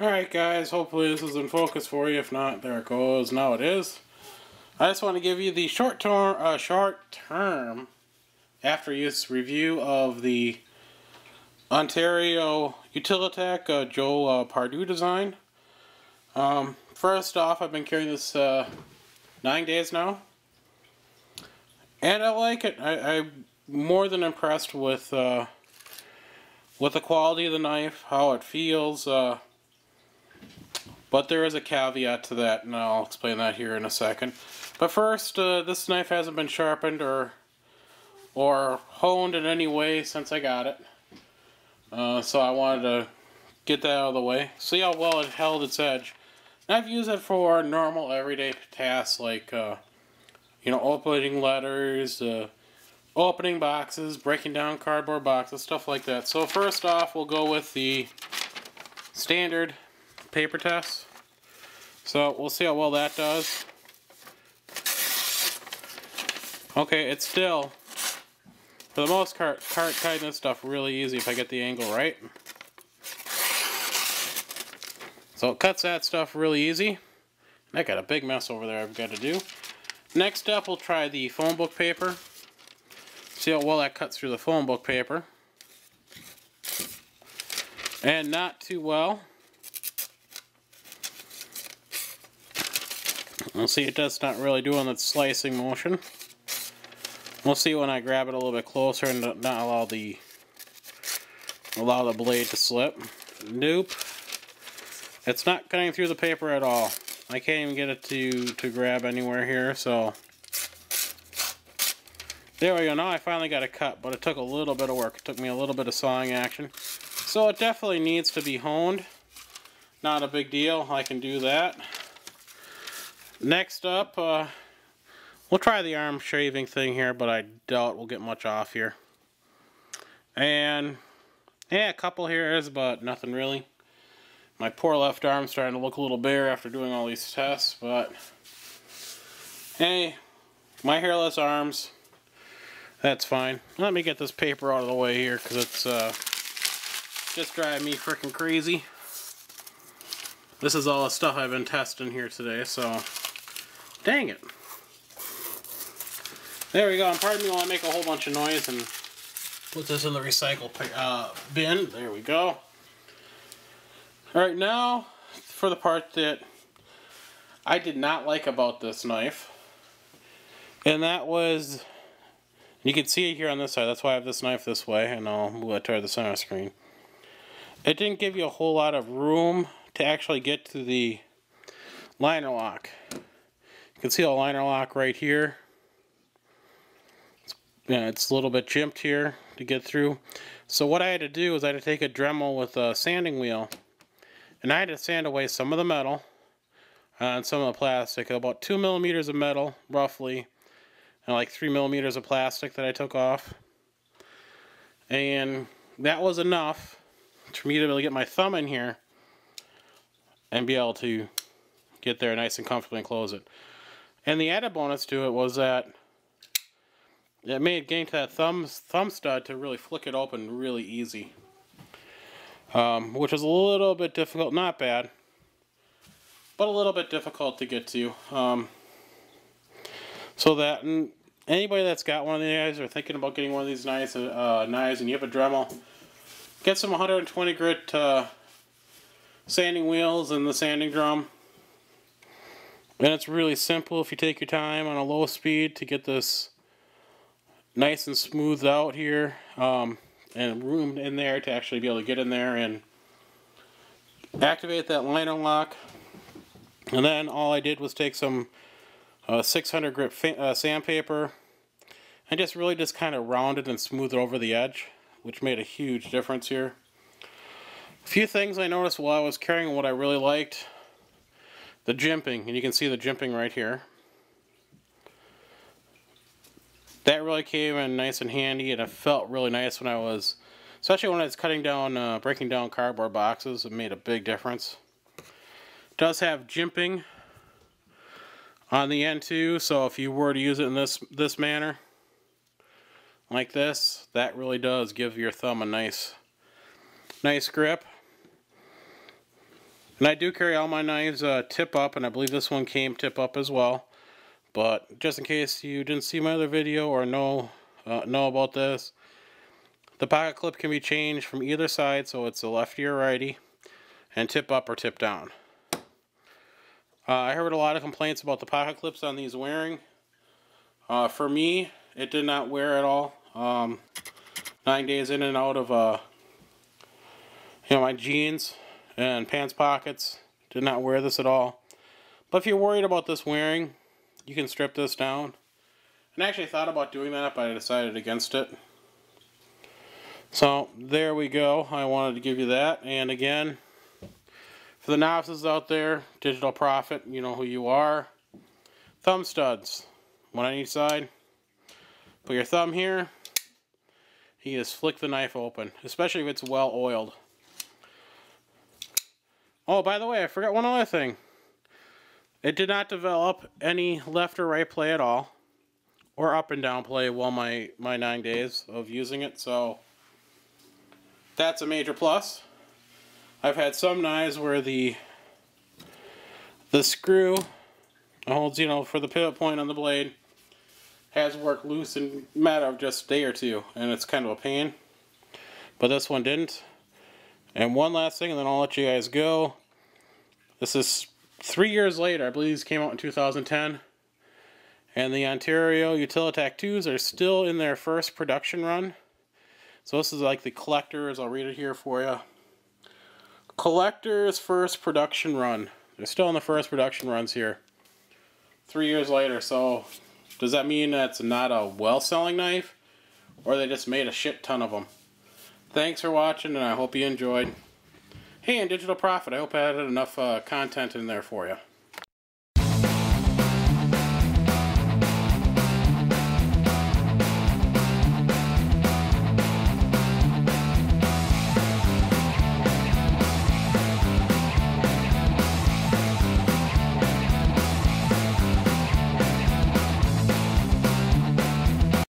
Alright guys, hopefully this is in focus for you. If not, there it goes. Now it is. I just want to give you the short-term after-use review of the Ontario Utilitac Joe Pardue design. First off, I've been carrying this 9 days now. And I like it. I'm more than impressed with the quality of the knife, how it feels. But there is a caveat to that, and I'll explain that here in a second. But first, this knife hasn't been sharpened or honed in any way since I got it. So I wanted to get that out of the way. See how well it held its edge. And I've used it for normal everyday tasks like, you know, opening letters, opening boxes, breaking down cardboard boxes, stuff like that. So first off, we'll go with the standard paper test. So we'll see how well that does. Okay, it's still, for the most part, cutting this stuff really easy if I get the angle right. So it cuts that stuff really easy. I got a big mess over there I've got to do. Next up, we'll try the phone book paper. See how well that cuts through the phone book paper. And not too well. We'll see it does not really doing that slicing motion. We'll see when I grab it a little bit closer and not allow the blade to slip. Nope. It's not cutting through the paper at all. I can't even get it to grab anywhere here, so there we go. Now I finally got it cut, but it took a little bit of work. It took me a little bit of sawing action. So it definitely needs to be honed. Not a big deal. I can do that. Next up, we'll try the arm shaving thing here, but I doubt we'll get much off here. And yeah, a couple hairs, but nothing really. My poor left arm's starting to look a little bare after doing all these tests, but hey, my hairless arms, that's fine. Let me get this paper out of the way here, because it's just driving me freaking crazy. This is all the stuff I've been testing here today, so dang it. There we go. And pardon me while I make a whole bunch of noise and put this in the recycle bin. There we go. Alright, now for the part that I did not like about this knife. And that was, you can see it here on this side. That's why I have this knife this way, and I'll move it toward the center screen. It didn't give you a whole lot of room to actually get to the liner lock. You can see a liner lock right here. It's a little bit jimped here to get through. So what I had to do is I had to take a Dremel with a sanding wheel, and I had to sand away some of the metal and some of the plastic. About 2 millimeters of metal, roughly, and like 3 millimeters of plastic that I took off. And that was enough for me to be able to get my thumb in here and be able to get there nice and comfortably and close it. And the added bonus to it was that it made getting to that thumb stud to really flick it open really easy. Which is a little bit difficult, not bad, but a little bit difficult to get to. So that, and anybody that's got one of these or thinking about getting one of these knives and you have a Dremel, get some 120 grit sanding wheels and the sanding drum. And it's really simple if you take your time on a low speed to get this nice and smoothed out here, and room in there to actually be able to get in there and activate that liner lock. And then all I did was take some 600 grit sandpaper and just kind of rounded and smoothed over the edge, which made a huge difference here. A few things I noticed while I was carrying what I really liked: the jimping, and you can see the jimping right here. That really came in nice and handy, and it felt really nice when I was, especially when I was cutting down, breaking down cardboard boxes. It made a big difference. It does have jimping on the end too, so if you were to use it in this manner, like this, that really does give your thumb a nice grip. And I do carry all my knives tip up, and I believe this one came tip up as well. But just in case you didn't see my other video or know about this, the pocket clip can be changed from either side, so it's a lefty or righty, and tip up or tip down. I heard a lot of complaints about the pocket clips on these wearing. For me, it did not wear at all. 9 days in and out of my jeans and pants pockets, did not wear this at all. But if you're worried about this wearing, you can strip this down. And I actually thought about doing that, but I decided against it. So there we go. I wanted to give you that. And again, for the novices out there, Digital Prophet, you know who you are. Thumb studs, one on each side. Put your thumb here. You just flick the knife open, especially if it's well oiled. Oh, by the way, I forgot one other thing. It did not develop any left or right play at all, or up and down play while my 9 days of using it, so that's a major plus. I've had some knives where the screw holds, for the pivot point on the blade has worked loose in a matter of just a day or two, and it's kind of a pain. But this one didn't. And one last thing, and then I'll let you guys go. This is 3 years later. I believe these came out in 2010. And the Ontario Utilitac IIs are still in their first production run. So this is like the collectors. I'll read it here for you. Collector's first production run. They're still in the first production runs here. 3 years later. So does that mean that's not a well-selling knife? Or they just made a shit ton of them? Thanks for watching, and I hope you enjoyed. Hey, and Digital Prophet, I hope I added enough content in there for you.